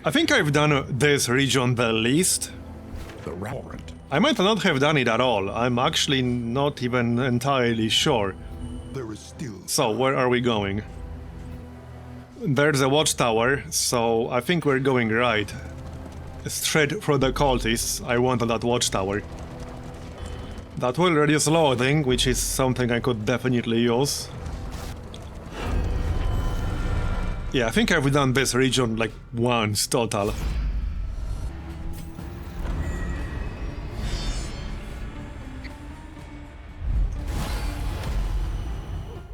I think I've done this region the least. The warrant. I might not have done it at all. I'm actually not even entirely sure. There is still. So, where are we going? There's a watchtower, so I think we're going right. Straight for the cultists. I want that watchtower. That will reduce loading, which is something I could definitely use. Yeah, I think I've done this region like once total.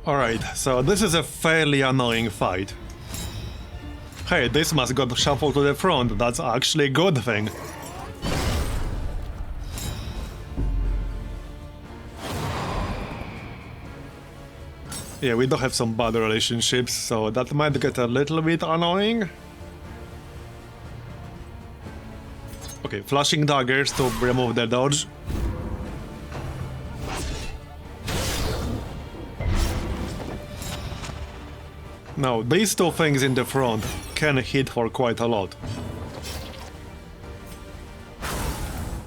Alright, so this is a fairly annoying fight. Hey, this must got shuffled to the front, that's actually a good thing. Yeah, we do have some bad relationships, so that might get a little bit annoying. Okay, flashing daggers to remove the dodge. Now, these two things in the front can hit for quite a lot.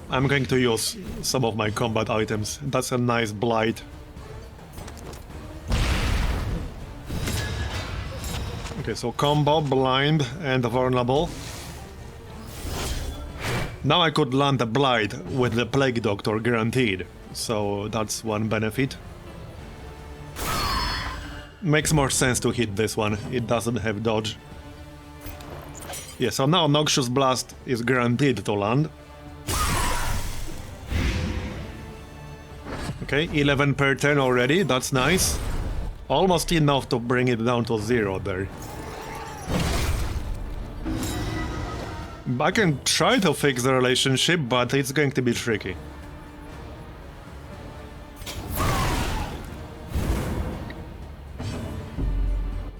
I'm going to use some of my combat items. That's a nice blight. Okay, so combo, blind, and vulnerable. Now I could land a blight with the Plague Doctor guaranteed, so that's one benefit. Makes more sense to hit this one, it doesn't have dodge. Yeah, so now Noxious Blast is guaranteed to land. Okay, 11 per 10 already, that's nice. Almost enough to bring it down to 0 there. I can try to fix the relationship, but it's going to be tricky.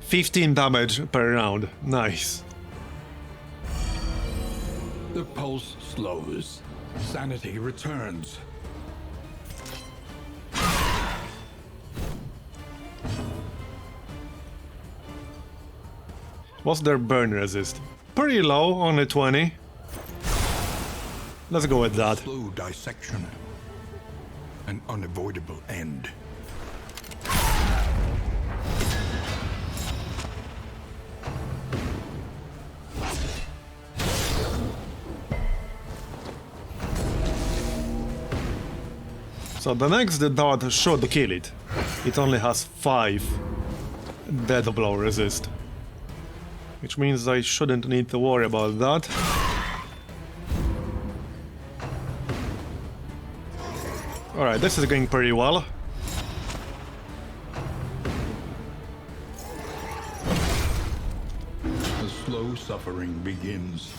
$15 damage per round. Nice. The pulse slows. Sanity returns. What's their burn resist? Pretty low, only 20. Let's go with that. Slow dissection. An unavoidable end. So the next dart should kill it. It only has 5 dead blow resist. Which means I shouldn't need to worry about that. Alright, this is going pretty well. The slow suffering begins.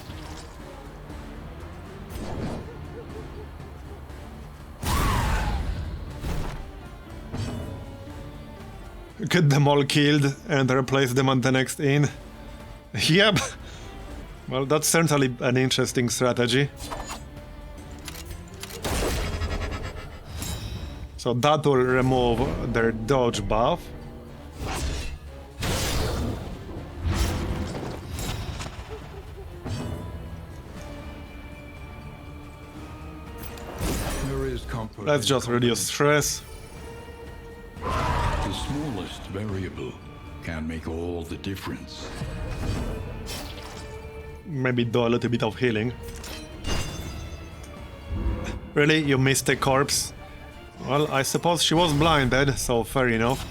Get them all killed and replace them on the next inn. Yep. Well, that's certainly an interesting strategy. So that will remove their dodge buff. There is comfort. Let's just reduce stress. The smallest variable can make all the difference. Maybe do a little bit of healing. Really? You missed the corpse? Well, I suppose she was blinded, so fair enough.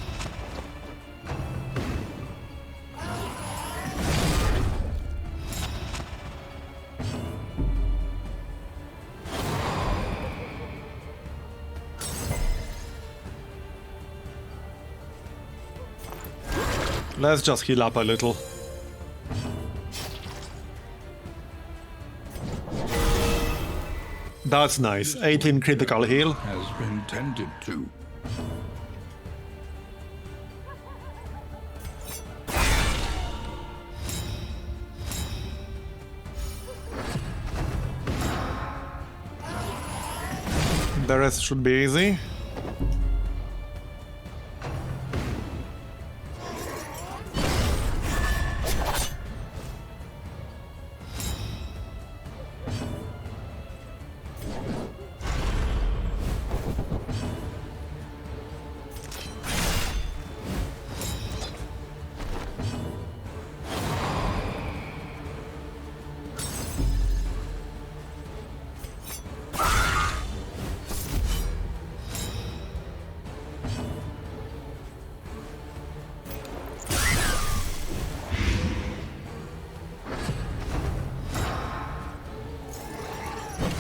Let's just heal up a little. That's nice. 18 critical heal. Has been tended to. The rest should be easy.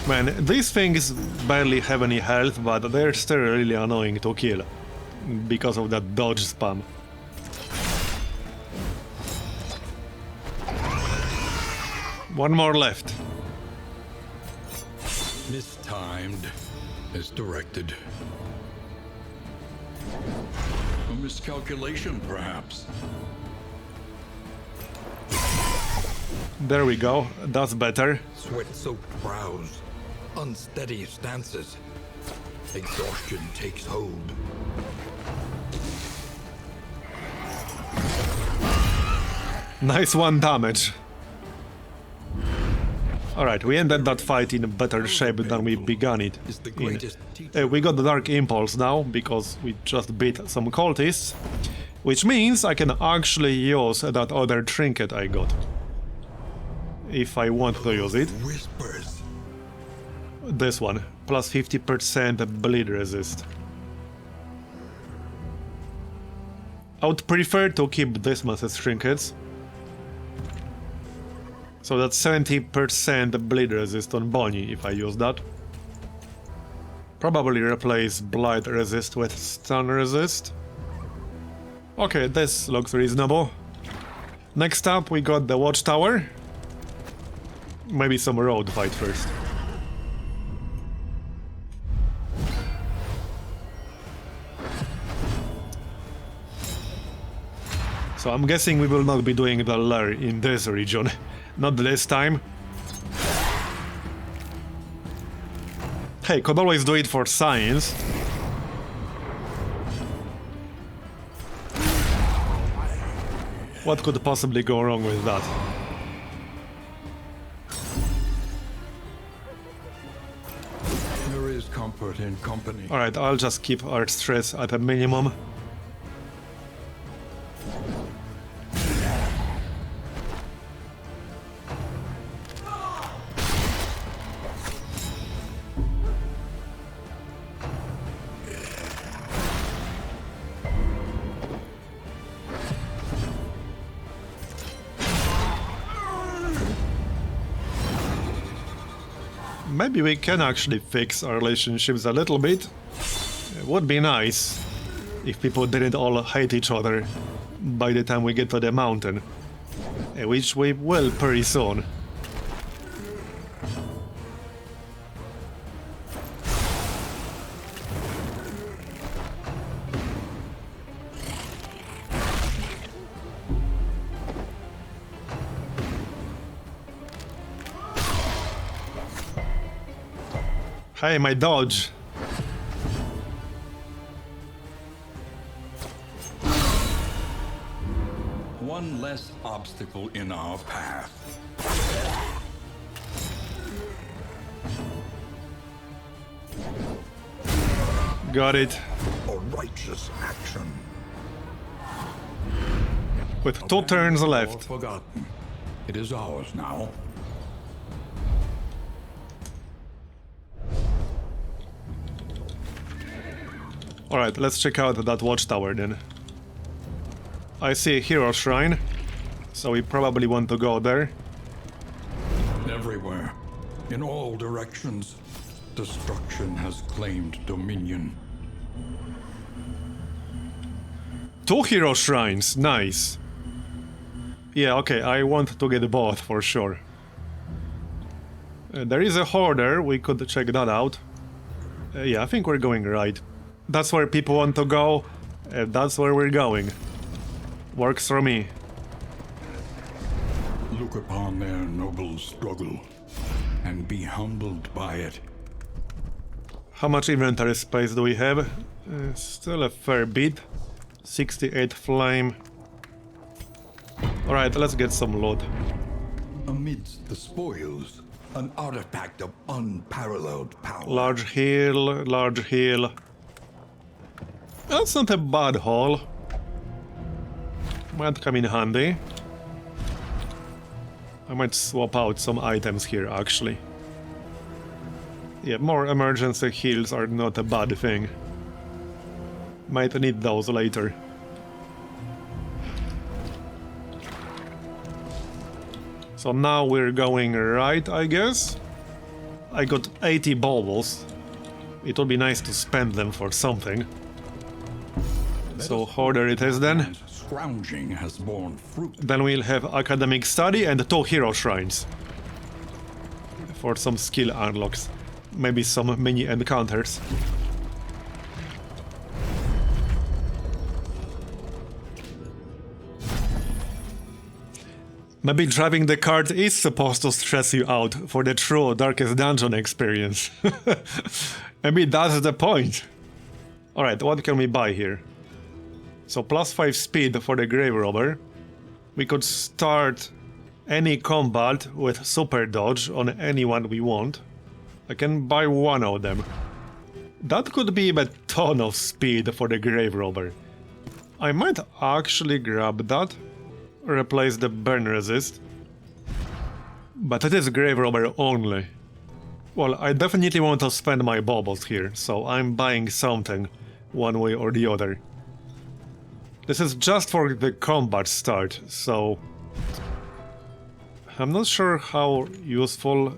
Man, these things barely have any health, but they're still really annoying to kill. Because of that dodge spam. One more left. Mistimed, as directed. A miscalculation, perhaps. There we go, that's better. Sweat-soaked brows, unsteady stances. Exhaustion takes hold. Nice one damage. Alright, we ended that fight in a better shape than we began it in. We got the Dark Impulse now, because we just beat some cultists. Which means I can actually use that other trinket I got. If I want to use it. Whispers. This one, plus 50% bleed resist. I would prefer to keep this one as trinkets. So that's 70% bleed resist on Bonnie if I use that. Probably replace blight resist with stun resist. Okay, this looks reasonable. Next up we got the watchtower. Maybe some road fight first. So I'm guessing we will not be doing the Lair in this region. Not this time. Hey, could always do it for science. What could possibly go wrong with that? There is comfort in company. Alright, I'll just keep our stress at a minimum. Maybe we can actually fix our relationships a little bit. It would be nice if people didn't all hate each other by the time we get to the mountain. Which we will pretty soon. Hey, my dodge. One less obstacle in our path. Got it. A righteous action. With 2 turns All left. forgotten. It is ours now. Alright, let's check out that watchtower then. I see a hero shrine, so we probably want to go there. Everywhere, in all directions, destruction has claimed dominion. 2 hero shrines, nice. Yeah, okay, I want to get both for sure. There is a hoarder, we could check that out. Yeah, I think we're going right. That's where people want to go, that's where we're going. Works for me. Look upon their noble struggle, and be humbled by it. How much inventory space do we have? Still a fair bit. 68 flame. Alright, let's get some loot. Amidst the spoils, an artifact of unparalleled power. Large hill, large hill. That's not a bad haul. Might come in handy. I might swap out some items here, actually. Yeah, more emergency heals are not a bad thing. Might need those later. So now we're going right, I guess? I got 80 baubles. It would be nice to spend them for something. So hoarder it is then. And scrounging has borne fruit. Then we'll have academic study and 2 hero shrines. For some skill unlocks. Maybe some mini encounters. Maybe driving the cart is supposed to stress you out for the true Darkest Dungeon experience. Maybe that's the point. Alright, what can we buy here? So +5 speed for the Grave Robber. We could start any combat with super dodge on anyone we want. I can buy one of them. That could be a ton of speed for the Grave Robber. I might actually grab that. Replace the burn resist. But it is Grave Robber only. Well, I definitely want to spend my baubles here, so I'm buying something, one way or the other. This is just for the combat start, so... I'm not sure how useful,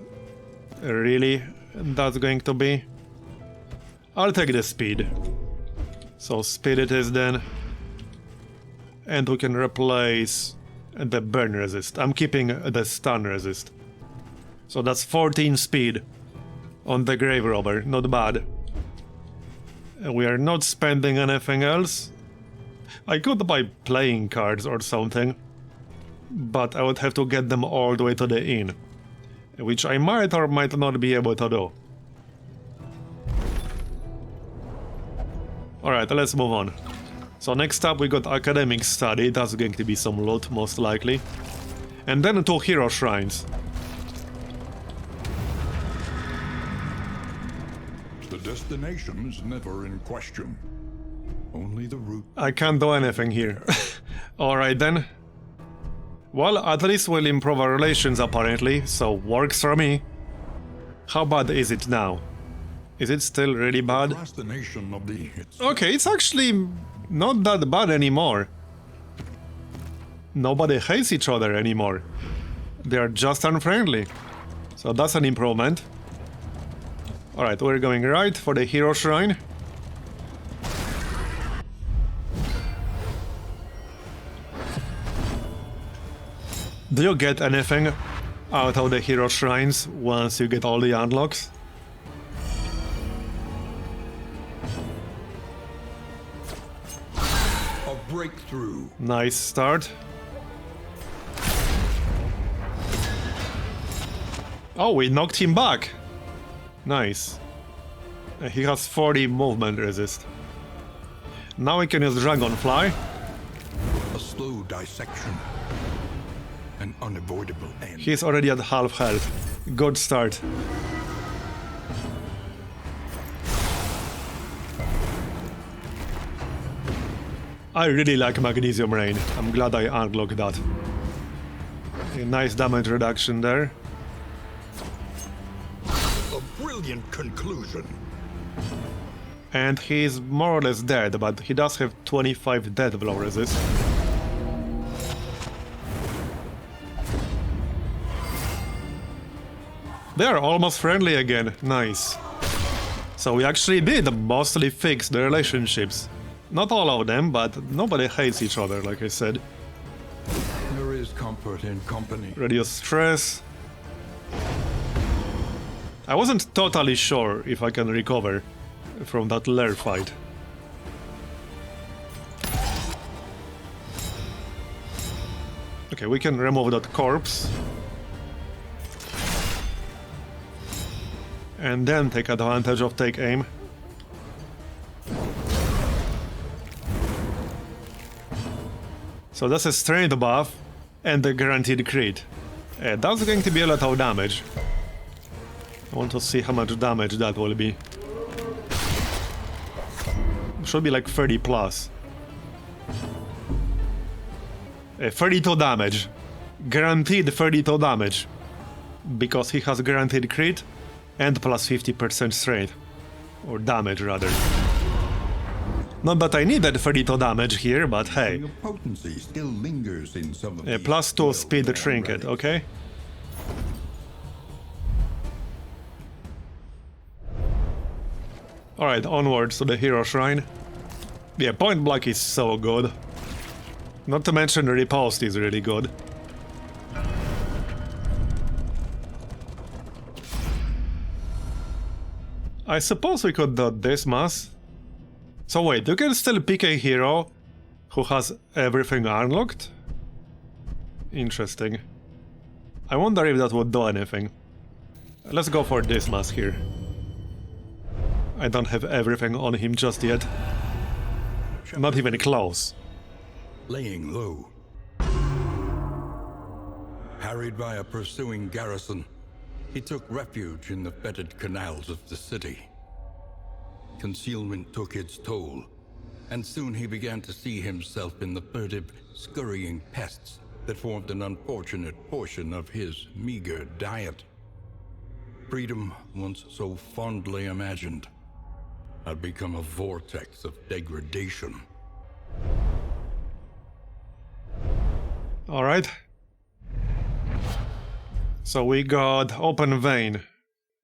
really, that's going to be. I'll take the speed. So speed it is then. And we can replace the burn resist. I'm keeping the stun resist. So that's 14 speed on the Grave Robber, not bad. We are not spending anything else. I could buy playing cards or something, but I would have to get them all the way to the inn, which I might or might not be able to do. Alright, let's move on. So next up we got academic study, that's going to be some loot most likely. And then 2 hero shrines. The destination is never in question. Only the route. I can't do anything here. Alright then. Well, at least we'll improve our relations apparently, so works for me. How bad is it now? Is it still really bad? Destination of the Okay, it's actually not that bad anymore. Nobody hates each other anymore. They are just unfriendly. So that's an improvement. Alright, we're going right for the hero shrine. Do you get anything out of the hero shrines once you get all the unlocks? A breakthrough. Nice start. Oh, we knocked him back. Nice. He has 40 movement resist. Now we can use Dragonfly. A slow dissection. An unavoidable end. He's already at half health. Good start. I really like Magnesium Rain. I'm glad I unlocked that. A nice damage reduction there. A brilliant conclusion. And he's more or less dead, but he does have 25 death blow resist. They are almost friendly again. Nice. So we actually did mostly fix the relationships. Not all of them, but nobody hates each other, like I said. There is comfort in company. Reduce stress. I wasn't totally sure if I can recover from that Lair fight. Okay, we can remove that corpse. And then take advantage of take aim. So that's a strength buff and a guaranteed crit. That's going to be a lot of damage. I want to see how much damage that will be. Should be like 30 plus. 32 damage. Guaranteed 32 damage. Because he has guaranteed crit and plus 50% strength. Or damage rather. Not that I needed 32 damage here, but hey. Your potency still lingers in some of these Plus 2 speed well-worn trinket, relics. okay? Alright, onwards to the hero shrine. Yeah, point blank is so good. Not to mention the riposte is really good. I suppose we could do this mass. So wait, you can still pick a hero who has everything unlocked? Interesting. I wonder if that would do anything. Let's go for this mass here. I don't have everything on him just yet. Not even close. Laying low. Harried by a pursuing garrison, he took refuge in the fetid canals of the city. Concealment took its toll, and soon he began to see himself in the furtive, scurrying pests that formed an unfortunate portion of his meager diet. Freedom, once so fondly imagined, had become a vortex of degradation. Alright. So we got open vein.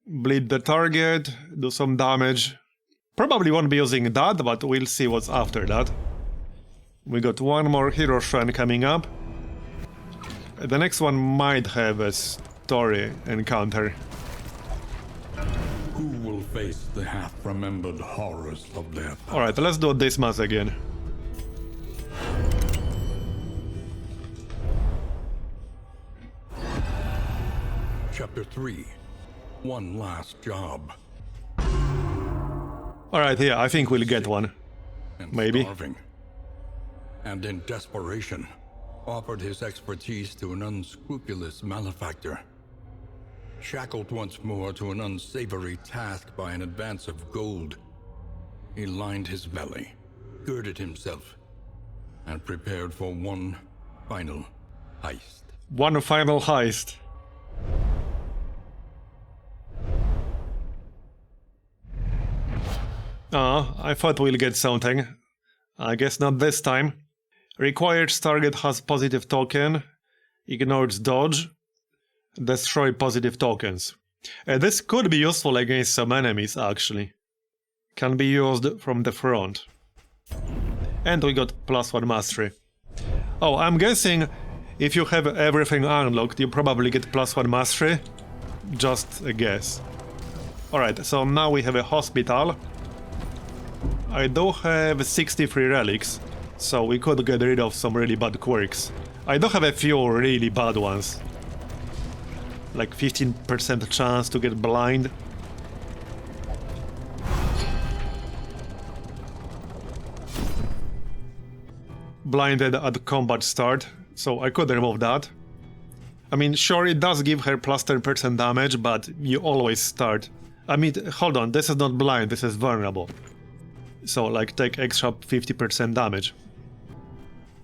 Bleed the target, do some damage. Probably won't be using that, but we'll see what's after that. We got one more hero shrine coming up. The next one might have a story encounter. Who will face the half-remembered horrors of their past? Alright, let's do this mass again. Chapter 3. One last job. Alright, yeah, I think we'll get one. And Maybe. starving. And in desperation, offered his expertise to an unscrupulous malefactor. Shackled once more to an unsavory task by an advance of gold, he lined his belly, girded himself, and prepared for one final heist. One final heist. I thought we'll get something. I guess not this time. Required target has positive token. Ignores dodge. Destroy positive tokens. This could be useful against some enemies, actually. Can be used from the front. And we got +1 mastery. Oh, I'm guessing if you have everything unlocked, you probably get +1 mastery. Just a guess. Alright, so now we have a hospital. I do have 63 relics, so we could get rid of some really bad quirks. I do have a few really bad ones. Like 15% chance to get blind. Blinded at combat start, so I could remove that. I mean, sure, it does give her +10% damage, but you always start. I mean, hold on, this is not blind, this is vulnerable. So, like, take extra 50% damage.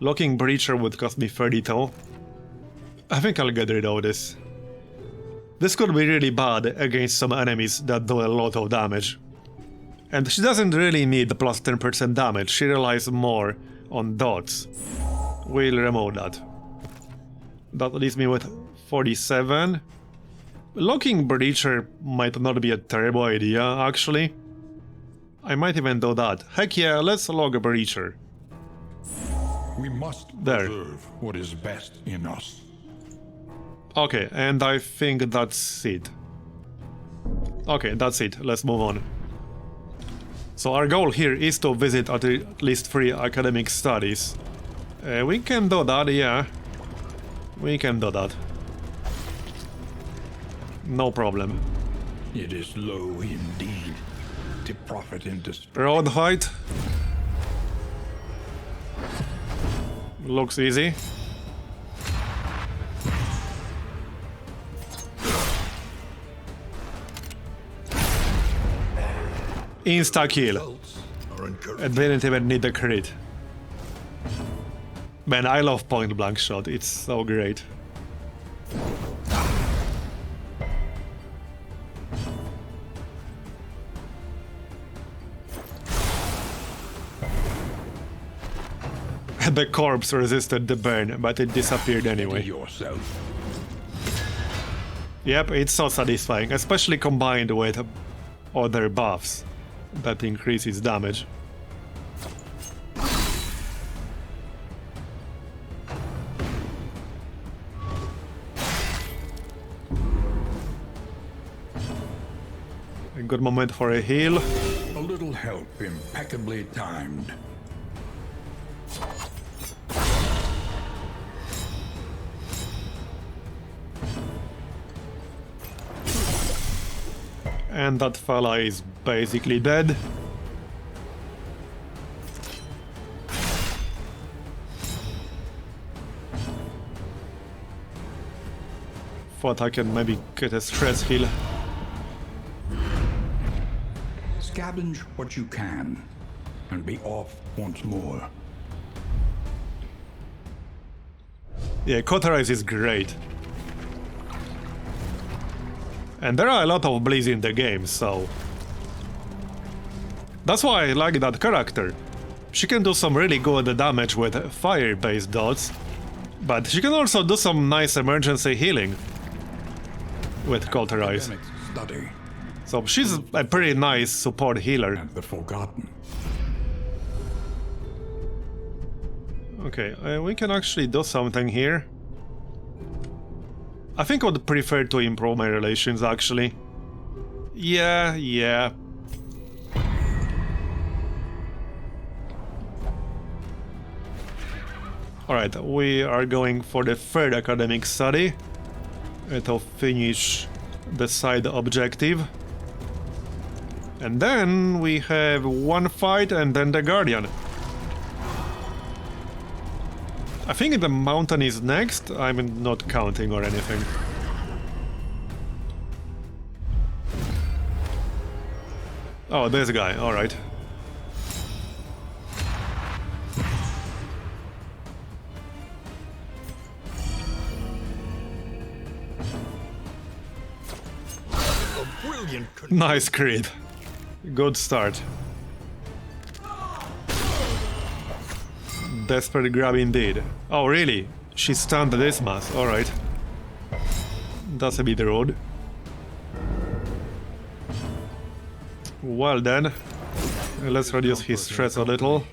Locking Breacher would cost me 32. I think I'll get rid of this. This could be really bad against some enemies that do a lot of damage. And she doesn't really need the +10% damage, she relies more on dots. We'll remove that. That leaves me with 47. Locking Breacher might not be a terrible idea, actually. I might even do that. Heck yeah, let's log a Breacher. We must There. preserve what is best in us. Okay, and I think that's it. Okay, that's it. Let's move on. So our goal here is to visit at least 3 academic studies. We can do that, yeah. We can do that. No problem. It is low indeed to profit in destruction. Road height. Looks easy. Insta-kill. Results are encouraging. I didn't even need a crit. Man, I love point blank shot, it's so great. The corpse resisted the burn, but it disappeared anyway. Yourself. Yep, it's so satisfying, especially combined with other buffs. That increases damage. A good moment for a heal. A little help impeccably timed. And that fella is basically dead. Thought I can maybe get a stress heal. Scavenge what you can, and be off once more. Yeah, Cauterize is great. And there are a lot of bleeds in the game, so... That's why I like that character. She can do some really good damage with fire-based dots, but she can also do some nice emergency healing with Cauterize. Academic study So she's a pretty nice support healer. and the forgotten. Okay, we can actually do something here. I think I would prefer to improve my relations, actually. Yeah. Alright, we are going for the third academic study to finish the side objective. And then we have one fight and then the Guardian. I think the mountain is next. I'm not counting or anything. Oh, there's a guy. Alright. Nice crit. Good start. Desperate grab indeed. Oh, really? She stunned this mass. Alright. That's a bit rude. Well then. Let's reduce his stress a little.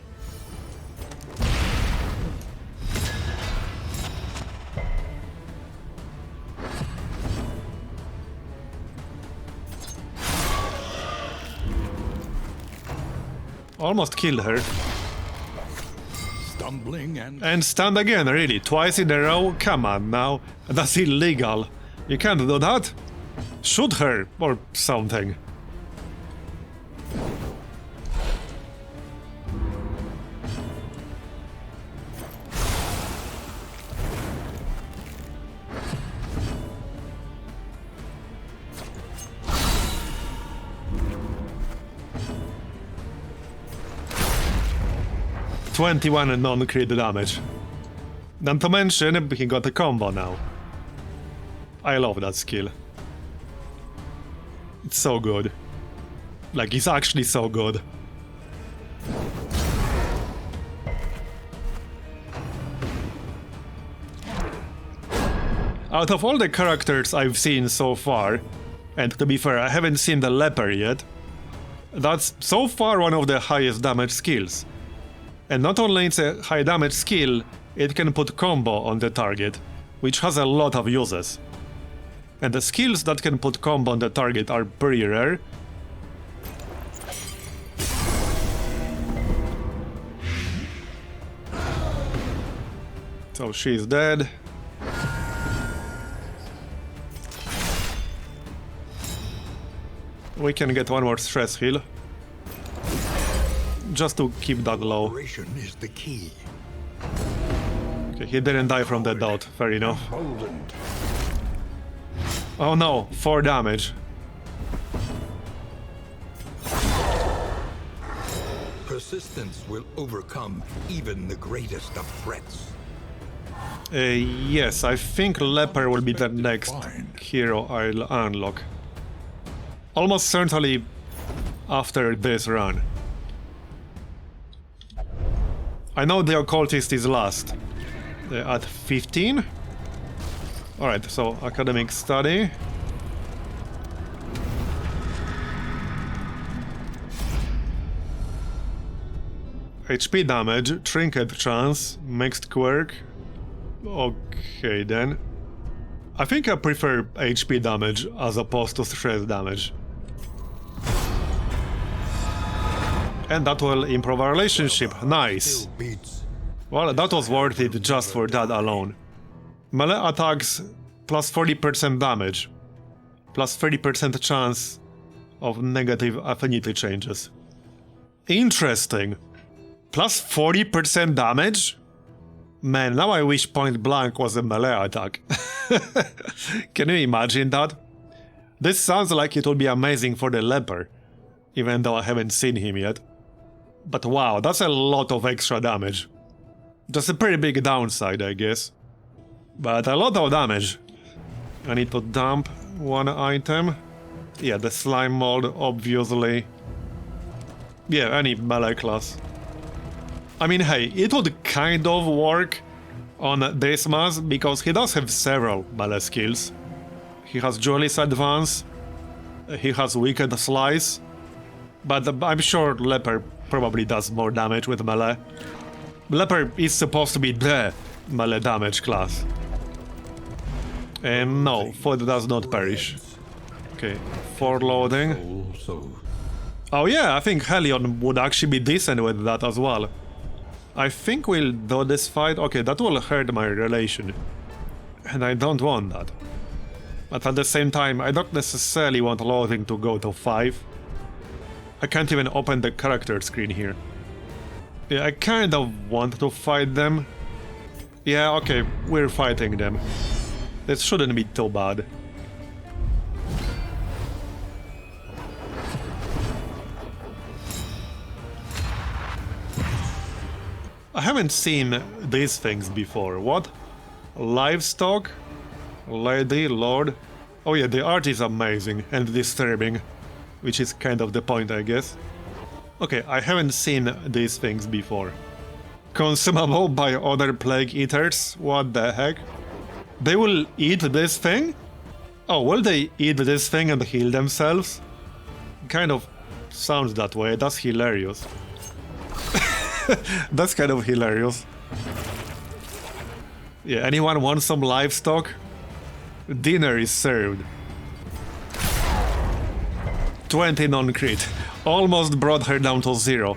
Almost killed her. Stumbling And stand again, really? Twice in a row? Come on now. That's illegal. You can't do that. Shoot her or something. (21 non-crit damage. Not to mention, he got a combo now. I love that skill. It's so good. Like, it's actually so good. Out of all the characters I've seen so far, and to be fair, I haven't seen the leper yet, that's so far one of the highest damage skills. And not only it's a high damage skill, it can put combo on the target, which has a lot of uses. And the skills that can put combo on the target are pretty rare. So she's dead. We can get one more stress heal. Just to keep that low. Operation is the key. Okay, he didn't die from the dot, fair enough. emboldened. Oh no, 4 damage. Persistence will overcome even the greatest of threats. Yes, I think Leper will be the next hero I'll unlock. Almost certainly after this run. I know the Cultist is last. At 15? Alright, so academic study. HP damage, trinket chance, mixed quirk. Okay then. I think I prefer HP damage as opposed to stress damage. And that will improve our relationship. Nice. Well, that was worth it just for that alone. Melee attacks plus 40% damage, plus 30% chance of negative affinity changes. Interesting. Plus 40% damage? Man, now I wish point blank was a melee attack. Can you imagine that? This sounds like it would be amazing for the leper, even though I haven't seen him yet. But wow, that's a lot of extra damage. Just a pretty big downside, I guess. But a lot of damage. I need to dump one item. Yeah, the slime mold, obviously. Yeah, any melee class. I mean, hey, it would kind of work on this mass because he does have several melee skills. He has Duelist Advance, he has Wicked Slice, but I'm sure Leper probably does more damage with melee. Leper is supposed to be the melee damage class. And no, food does not perish. Okay, for loading. Oh yeah, I think Helion would actually be decent with that as well. I think we'll do this fight. Okay, that will hurt my relation. And I don't want that. But at the same time, I don't necessarily want loading to go to 5. I can't even open the character screen here. Yeah, I kind of want to fight them. Yeah, okay, we're fighting them. This shouldn't be too bad. I haven't seen these things before. What? Livestock? Lady, Lord? Oh yeah, the art is amazing and disturbing. Which is kind of the point, I guess. Okay, I haven't seen these things before. Consumable by other plague eaters? What the heck? They will eat this thing? Oh, will they eat this thing and heal themselves? Kind of sounds that way. That's hilarious. That's kind of hilarious. Yeah, anyone want some livestock? Dinner is served. 20 non-crit. Almost brought her down to 0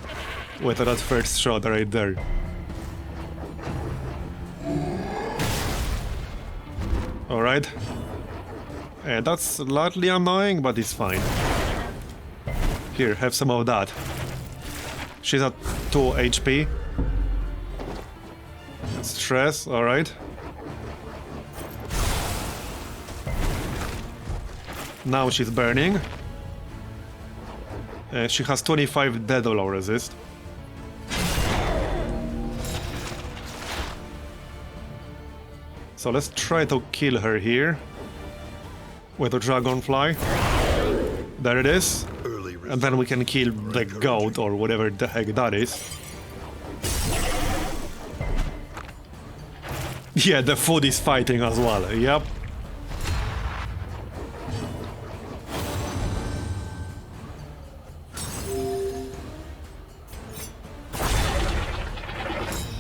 with that first shot right there. Alright. That's slightly annoying, but it's fine. Here, have some of that. She's at 2 HP. Stress, alright. Now she's burning. She has 25 dead blow resist. So let's try to kill her here. With a dragonfly. There it is. And then we can kill the goat or whatever the heck that is. Yeah, the food is fighting as well, yep.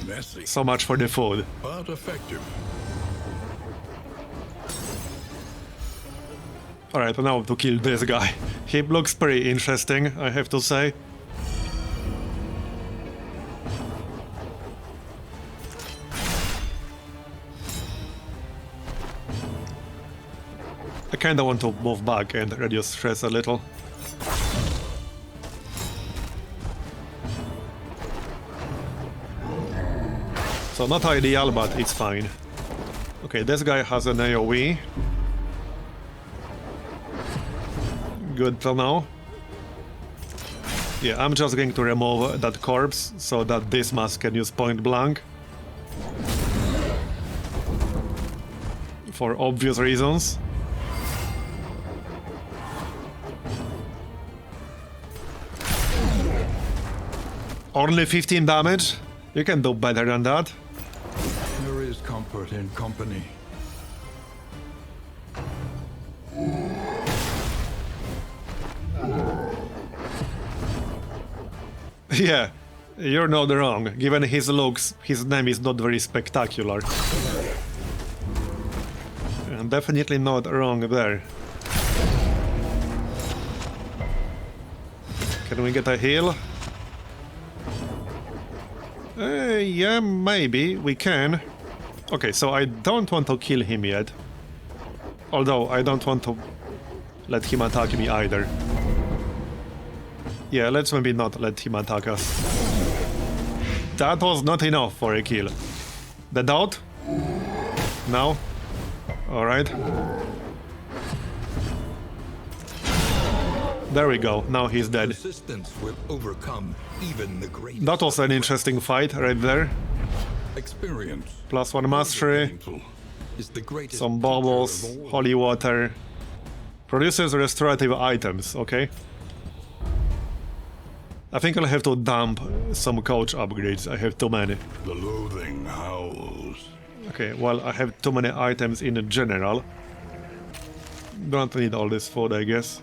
Messy, So much for the food. but effective. Alright, now to kill this guy. He looks pretty interesting, I have to say. I kinda want to move back and reduce stress a little. So not ideal, but it's fine. Okay, this guy has an AoE. Good to know. Yeah, I'm just going to remove that corpse so that this mask can use point blank. For obvious reasons. Only 15 damage? You can do better than that. There is comfort in company. Yeah, You're not wrong. Given his looks, his name is not very spectacular. Definitely not wrong there. Can we get a heal? Yeah, maybe we can. Okay, so I don't want to kill him yet. Although, I don't want to let him attack me either. Yeah, let's maybe not let him attack us. That was not enough for a kill. The doubt? No? Alright. There we go, now he's dead. Persistence will overcome even the greatest. That was an interesting fight right there. Experience. +1 mastery, Is the greatest some teacher bubbles, of all. holy water. Produces restorative items, okay. I think I'll have to dump some coach upgrades, I have too many. The loathing howls. Okay, well, I have too many items in general. Don't need all this food, I guess.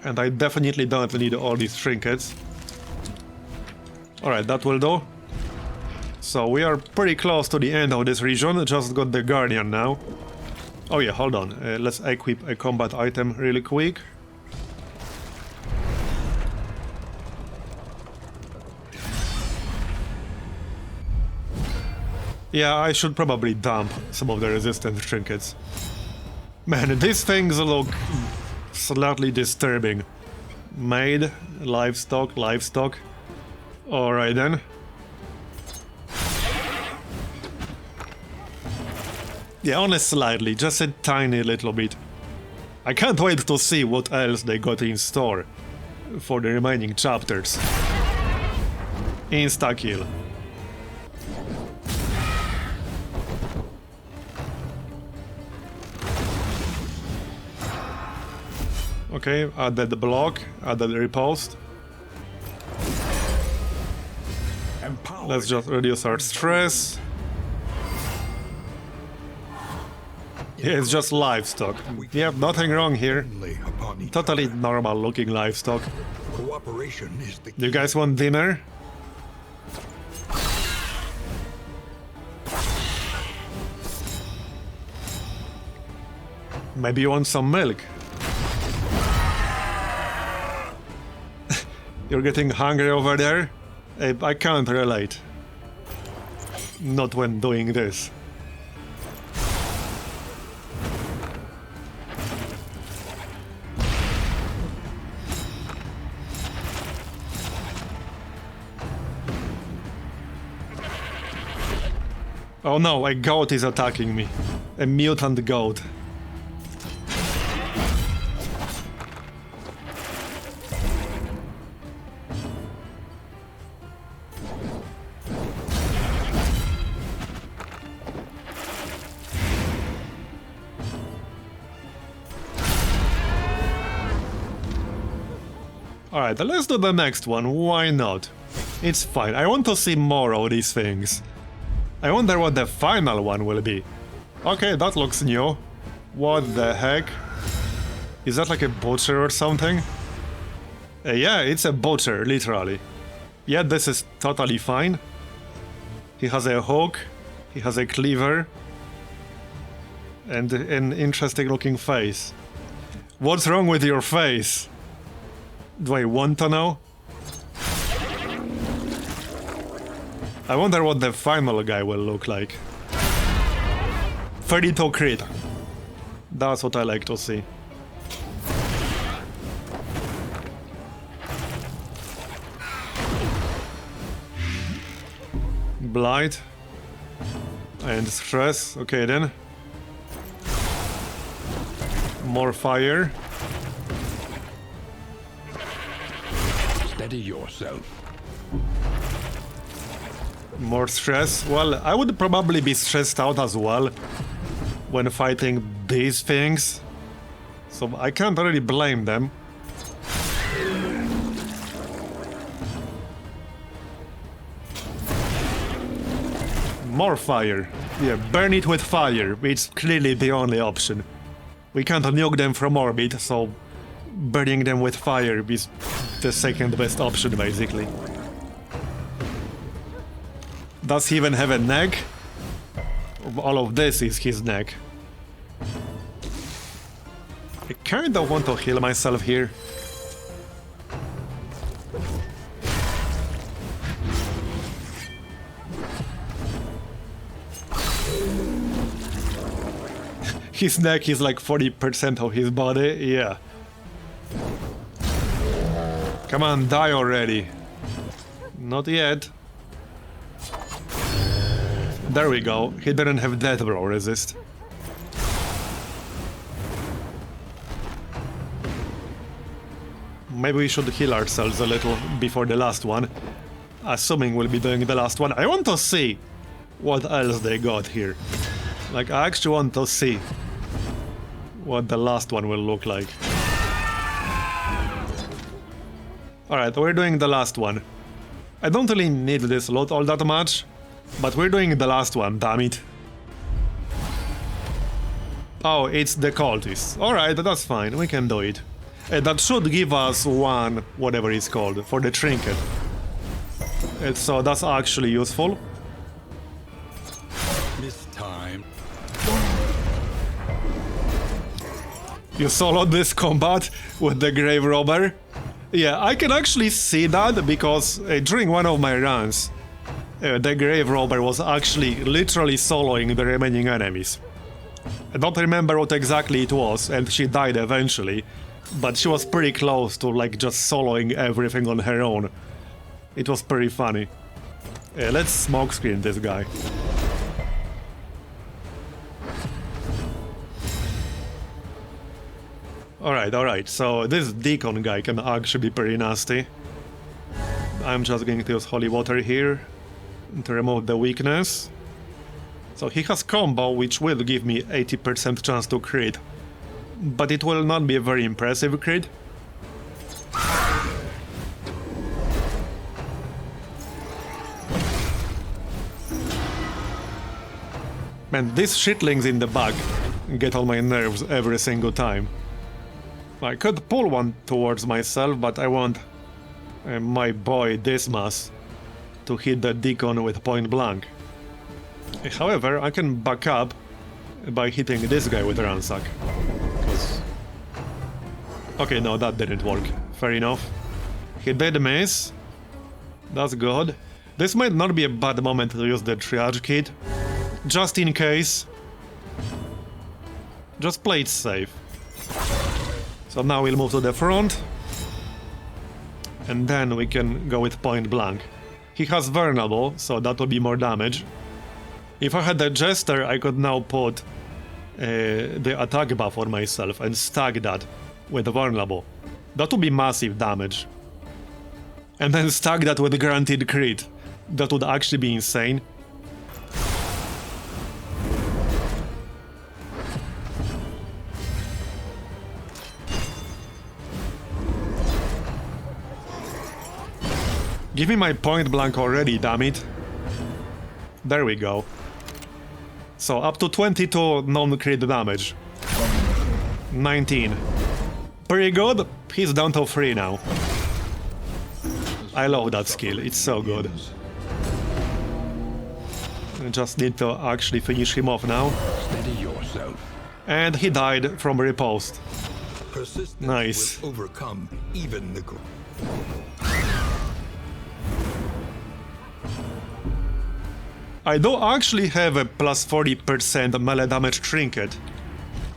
And I definitely don't need all these trinkets. Alright, that will do. So we are pretty close to the end of this region, just got the Guardian now. Oh yeah, hold on, let's equip a combat item really quick. Yeah, I should probably dump some of the resistance trinkets. Man, these things look slightly disturbing. Made, livestock. Alright then. Yeah, only slightly, just a tiny little bit. I can't wait to see what else they got in store for the remaining chapters. Insta-kill. Okay, added the block, added the riposte. Let's just reduce our stress. Yeah, it's just livestock. Yeah, nothing wrong here. Only upon each Totally other. normal looking livestock. Cooperation is the Do you guys want dinner? Maybe you want some milk? You're getting hungry over there? I can't relate. Not when doing this. Oh no, a goat is attacking me. A mutant goat. Alright, let's do the next one, why not? It's fine, I want to see more of these things. I wonder what the final one will be. Okay, that looks new. What the heck? Is that like a butcher or something? Yeah, it's a butcher, literally. Yeah, this is totally fine. He has a hook, he has a cleaver, and an interesting looking face. What's wrong with your face? Do I want to know? I wonder what the final guy will look like. 32 crit. That's what I like to see. Blight. And stress. Okay then. More fire. Steady yourself. More stress. Well, I would probably be stressed out as well when fighting these things. So I can't really blame them. More fire. Yeah, burn it with fire. It's clearly the only option. We can't nuke them from orbit, so burning them with fire is the second best option, basically. Does he even have a neck? All of this is his neck. I kinda want to heal myself here. His neck is like 40% of his body, yeah. Come on, die already. Not yet. There we go, he didn't have death blow resist. Maybe we should heal ourselves a little before the last one. Assuming we'll be doing the last one. I want to see what else they got here. Like, I actually want to see what the last one will look like. Alright, we're doing the last one. I don't really need this loot all that much, but we're doing the last one, damn it. Oh, it's the cultists. Alright, that's fine, we can do it. That should give us one, whatever it's called, for the trinket. So that's actually useful. This time. You soloed this combat with the grave robber? Yeah, I can actually see that because during one of my runs, the grave robber was actually literally soloing the remaining enemies. I don't remember what exactly it was, and she died eventually, but she was pretty close to like just soloing everything on her own. It was pretty funny. Let's smoke screen this guy. Alright, so this deacon guy can actually be pretty nasty. I'm just going to use holy water here to remove the weakness. So he has combo, which will give me 80% chance to crit. But it will not be a very impressive crit. Man, these shitlings in the back get on my nerves every single time. I could pull one towards myself, but I want my boy Dismas to hit the deacon with point blank. However, I can back up by hitting this guy with ransack. Okay, no, that didn't work. Fair enough. He did miss. That's good. This might not be a bad moment to use the triage kit. Just in case. Just play it safe. So now we'll move to the front. And then we can go with point blank. He has vulnerable, so that will be more damage. If I had the jester, I could now put the attack buff on myself and stack that with vulnerable. That would be massive damage. And then stack that with guaranteed crit. That would actually be insane. Give me my point blank already, damn it. There we go. So up to 22 non-crit damage. 19. Pretty good. He's down to 3 now. I love that skill, it's so good. I just need to actually finish him off now. Steady yourself. And he died from riposte. Persistence Nice. will overcome even the I do actually have a plus 40% melee damage trinket.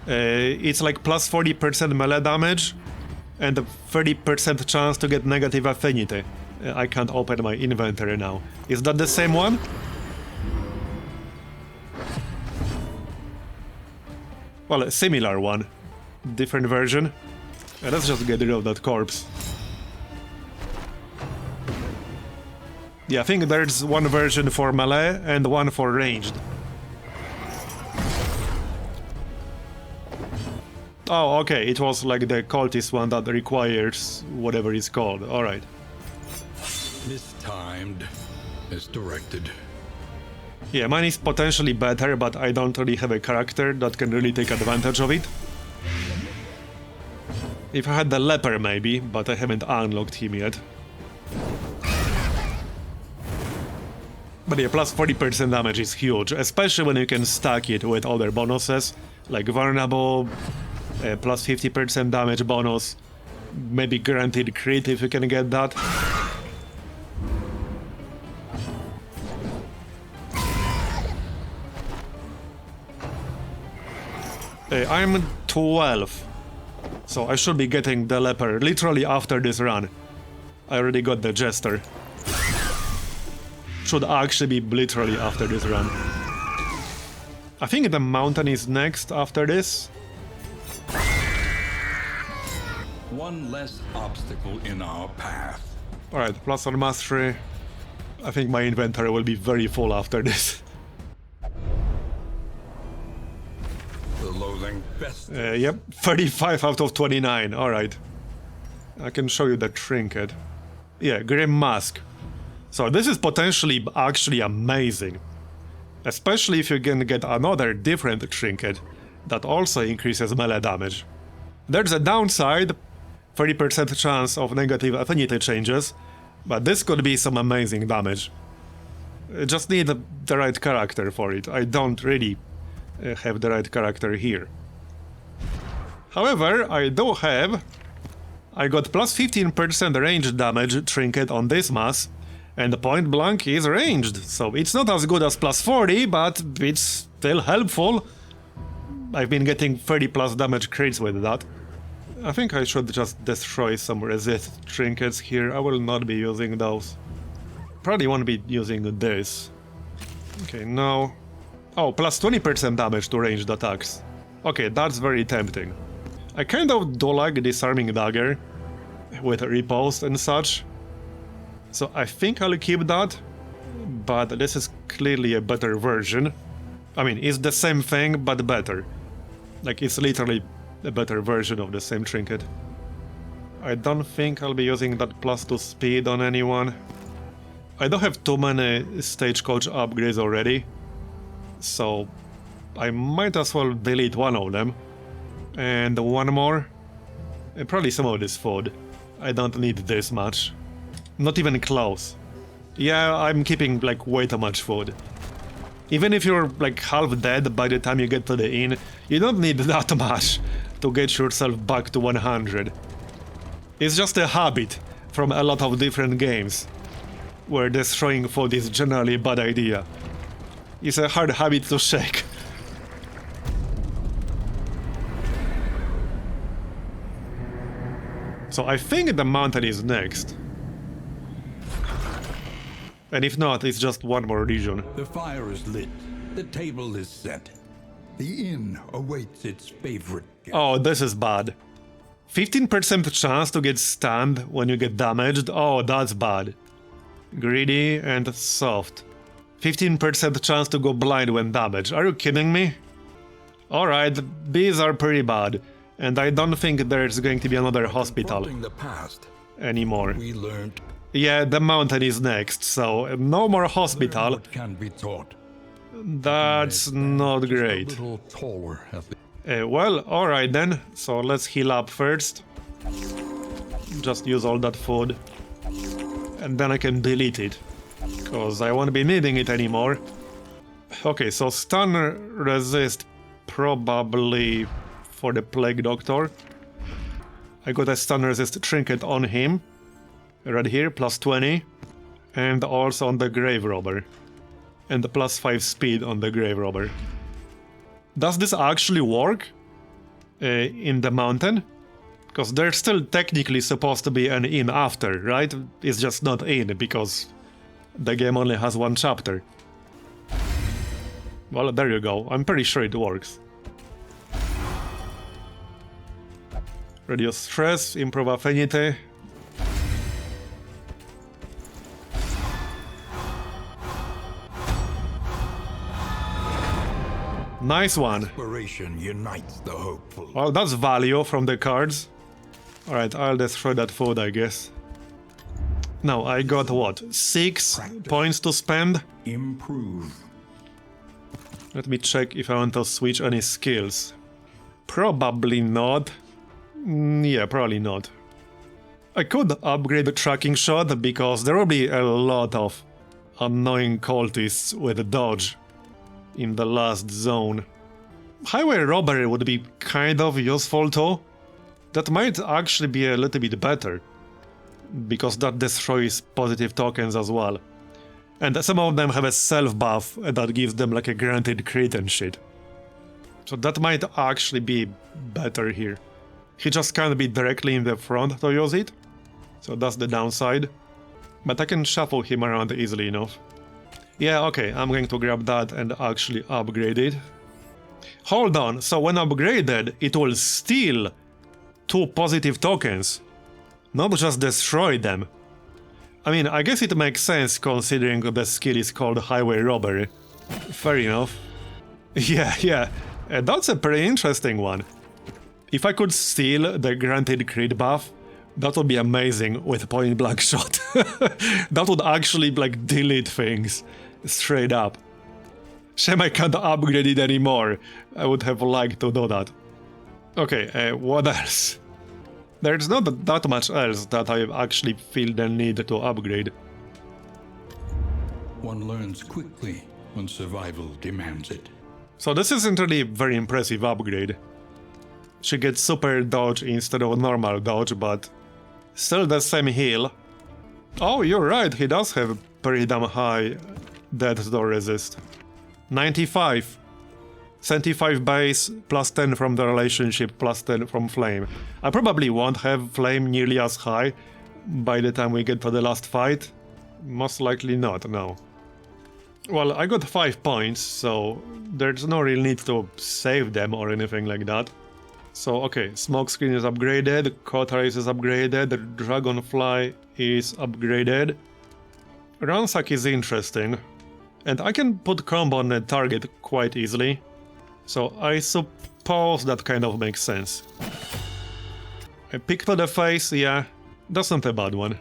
It's like plus 40% melee damage and a 30% chance to get negative affinity. I can't open my inventory now. Is that the same one? Well, a similar one. Different version. Let's just get rid of that corpse. Yeah, I think there's one version for melee and one for ranged. Oh, okay, it was like the cultist one that requires whatever it's called. Alright. mistimed as directed. Yeah, mine is potentially better, but I don't really have a character that can really take advantage of it. If I had the leper maybe, but I haven't unlocked him yet. But yeah, plus 40% damage is huge, especially when you can stack it with other bonuses, like vulnerable, plus 50% damage bonus, maybe guaranteed crit if you can get that. I'm 12, so I should be getting the leper literally after this run. I already got the jester. Should actually be literally after this run. I think the mountain is next after this. One less obstacle in our path. Alright, plus on mastery. I think my inventory will be very full after this. The loathing best. Yep, 35 out of 29, alright. I can show you the trinket. Yeah, Grim Mask. So this is potentially actually amazing. Especially if you can get another different trinket that also increases melee damage. There's a downside, 30% chance of negative affinity changes, but this could be some amazing damage. I just need the right character for it. I don't really have the right character here. However, I got plus 15% range damage trinket on this mass, and the point blank is ranged, so it's not as good as plus 40, but it's still helpful. I've been getting 30 plus damage crits with that. I think I should just destroy some resist trinkets here. I will not be using those. Probably won't be using this. Okay, no. Oh, plus 20% damage to ranged attacks. Okay, that's very tempting. I kind of do like disarming dagger with riposte and such. So I think I'll keep that, but this is clearly a better version. I mean, it's the same thing, but better. Like, it's literally a better version of the same trinket. I don't think I'll be using that plus 2 speed on anyone. I don't have too many stagecoach upgrades already, so I might as well delete one of them. And one more. And probably some of this food. I don't need this much. Not even close. Yeah, I'm keeping like way too much food. Even if you're like half dead by the time you get to the inn, you don't need that much to get yourself back to 100. It's just a habit from a lot of different games, where destroying food is generally a bad idea. It's a hard habit to shake. So I think the mountain is next. And if not, it's just one more region. The fire is lit. The table is set. The inn awaits its favorite guest. Oh, this is bad. 15% chance to get stunned when you get damaged. Oh, that's bad. Greedy and soft. 15% chance to go blind when damaged. Are you kidding me? Alright, these are pretty bad. And I don't think there's going to be another hospital The past, anymore. we learned Yeah, the mountain is next, so no more hospital. what can be taught. That's not great. A little taller at the Well, alright then, so let's heal up first. Just use all that food. And then I can delete it, because I won't be needing it anymore. Okay, so stun resist probably for the plague doctor. I got a stun resist trinket on him. Right here, plus 20. And also on the grave robber. And the plus 5 speed on the grave robber. Does this actually work in the mountain? Because there's still technically supposed to be an inn after, right? It's just not in because the game only has one chapter. Well, there you go. I'm pretty sure it works. Reduce stress, improve affinity. Nice one. Inspiration unites the hopeful. Well, that's value from the cards. Alright, I'll destroy that food, I guess. Now, I got what? 6 points to spend? Improve. Let me check if I want to switch any skills. Probably not. Yeah, probably not. I could upgrade the tracking shot because there will be a lot of annoying cultists with dodge in the last zone. Highway robbery would be kind of useful too. That might actually be a little bit better, because that destroys positive tokens as well. And some of them have a self buff that gives them like a granted crit and shit. So that might actually be better here. He just can't be directly in the front to use it, so that's the downside. But I can shuffle him around easily enough. Yeah, okay, I'm going to grab that and actually upgrade it. Hold on, so when upgraded, it will steal 2 positive tokens, not just destroy them. I mean, I guess it makes sense considering the skill is called Highway Robbery. Fair enough. Yeah, that's a pretty interesting one. If I could steal the granted crit buff, that would be amazing with point blank shot. That would actually like delete things straight up. Shame I can't upgrade it anymore. I would have liked to do that. Okay, what else? There's not that much else that I actually feel the need to upgrade. One learns quickly when survival demands it. So this isn't really a very impressive upgrade. She gets super dodge instead of normal dodge, but still the same heal. Oh, you're right, he does have pretty damn high death door resist. 95. 75 base, plus 10 from the relationship, plus 10 from flame. I probably won't have flame nearly as high by the time we get to the last fight. Most likely not, no. Well, I got 5 points, so there's no real need to save them or anything like that. So, okay, smokescreen is upgraded, cauterize is upgraded, the dragonfly is upgraded. Ransack is interesting, and I can put combo on the target quite easily. So I suppose that kind of makes sense. A pick to the face, yeah, that's not a bad one.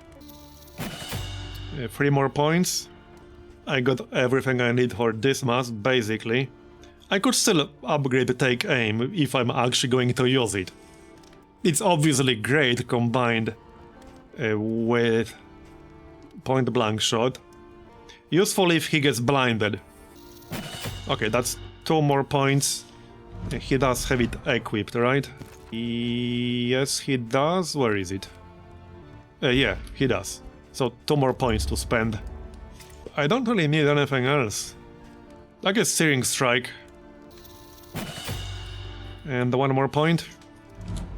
3 more points. I got everything I need for this mass, basically. I could still upgrade Take Aim if I'm actually going to use it. It's obviously great combined with point blank shot. Useful if he gets blinded. Okay, that's 2 more points. He does have it equipped, right? Yes, he does. Where is it? Yeah, he does. So 2 more points to spend. I don't really need anything else. Like a Searing Strike. And 1 more point.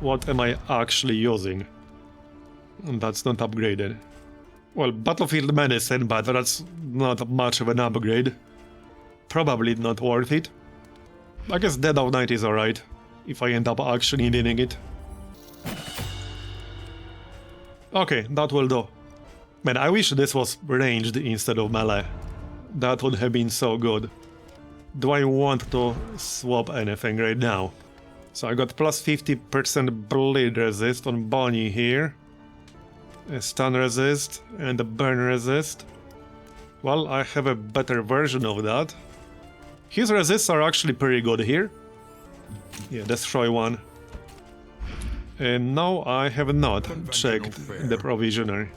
What am I actually using? That's not upgraded. Well, Battlefield Medicine, but that's not much of an upgrade. Probably not worth it. I guess Dead of Night is alright, if I end up actually needing it. Okay, that will do. Man, I wish this was ranged instead of melee. That would have been so good. Do I want to swap anything right now? So I got plus 50% bleed resist on Bonnie here. A stun resist and a burn resist. Well, I have a better version of that. His resists are actually pretty good here. Yeah, destroy 1. And now I have not checked the provisioner.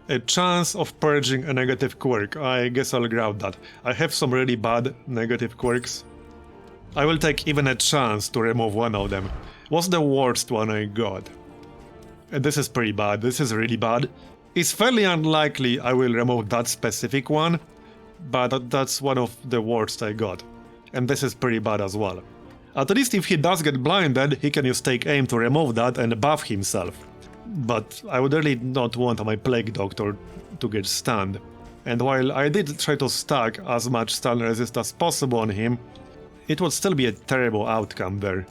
A chance of purging a negative quirk. I guess I'll grab that. I have some really bad negative quirks. I will take even a chance to remove one of them. What's the worst one I got? This is pretty bad. This is really bad. It's fairly unlikely I will remove that specific one, but that's one of the worst I got. And this is pretty bad as well. At least if he does get blinded, he can use Take Aim to remove that and buff himself. But I would really not want my Plague Doctor to get stunned. And while I did try to stack as much stun resist as possible on him, it would still be a terrible outcome there.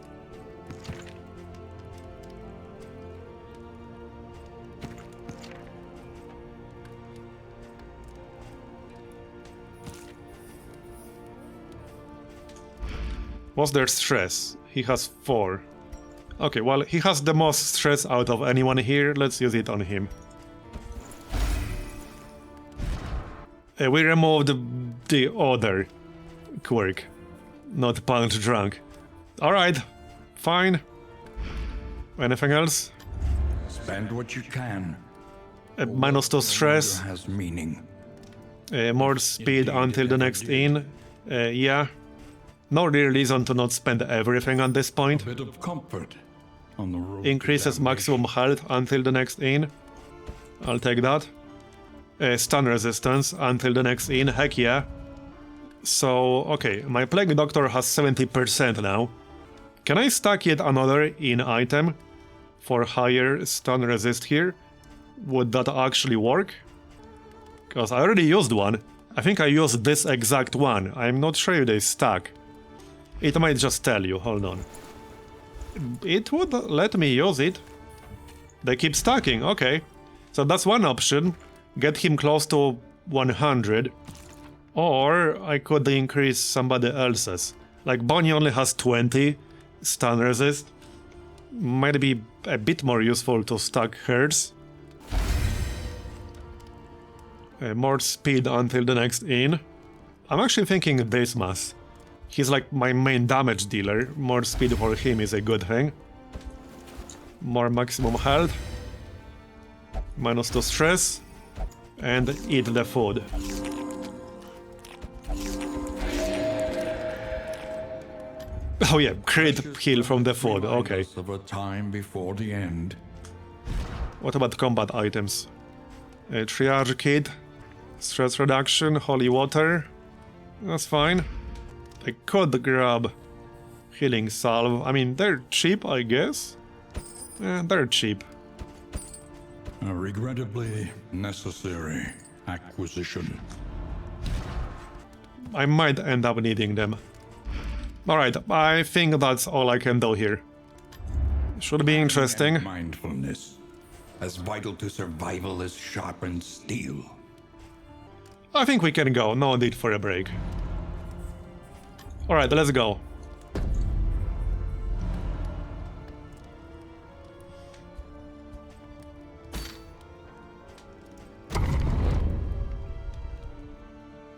What's their stress? He has 4. Okay, well, he has the most stress out of anyone here. Let's use it on him. We removed the other quirk, not punch drunk. Alright, fine. Anything else? Spend what you can. -2 stress. Has meaning. More speed until the next inn. Yeah. No real reason to not spend everything at this point. A bit of comfort on the road. Increases maximum health until the next inn. I'll take that. Stun resistance until the next inn. Heck yeah. So, okay, my Plague Doctor has 70% now. Can I stack yet another inn item for higher stun resist here? Would that actually work? Because I already used one. I think I used this exact one. I'm not sure if they stack. It might just tell you, hold on. It would let me use it. They keep stacking, okay. So that's one option. Get him close to 100. Or I could increase somebody else's. Like Bonnie only has 20 stun resist. Might be a bit more useful to stack hers. More speed until the next inn. I'm actually thinking this mass. He's like my main damage dealer. More speed for him is a good thing. More maximum health. -2 stress. And eat the food. Oh yeah, crit heal from the food, okay. Of a time before the end. What about combat items? Triage kit. Stress reduction, holy water. That's fine. I could grab healing salve. I mean, they're cheap, I guess. They're cheap. A regrettably necessary acquisition. I might end up needing them. Alright, I think that's all I can do here. Should be interesting. Mindfulness, as vital to survival as sharpened steel. I think we can go, no need for a break. Alright, let's go.